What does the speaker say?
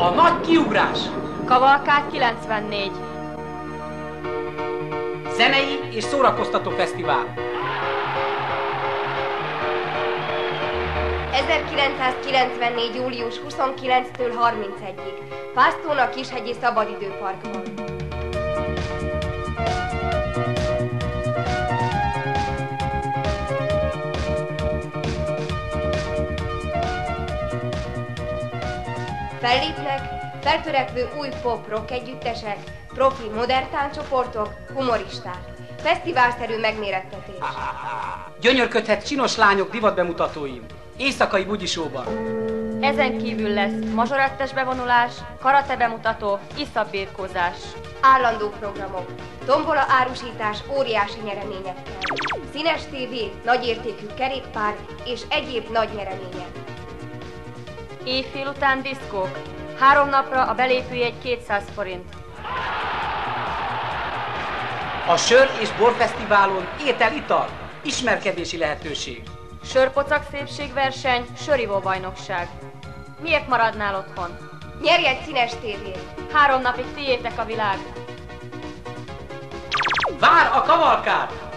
A nagy kiugrás! Kavalkád 94. Zenei és szórakoztató fesztivál. 1994. július 29-től 31-ig. Pásztón a Kishegyi Szabadidőparkban. Fellépnek feltörekvő új pop-rock együttesek, profi modern tánccsoportok, humoristák. Fesztiválszerű megmérettetés. Gyönyörködhet csinos lányok divatbemutatóim. Éjszakai bugyisóban. Ezen kívül lesz mazsorettes bevonulás, karate bemutató, iszabbirkózás. Állandó programok, tombola árusítás óriási nyereményekkel. Színes tévé, nagyértékű kerékpár és egyéb nagy nyeremények. Éjfél után diszkók. 3 napra a belépőjegy 200 forint. A Sör és Borfesztiválon étel-ital, ismerkedési lehetőség. Sörpocak szépségverseny, sörivó bajnokság. Miért maradnál otthon? Nyerj egy színes tévét! 3 napig tiétek a világ. Vár a kavalkád!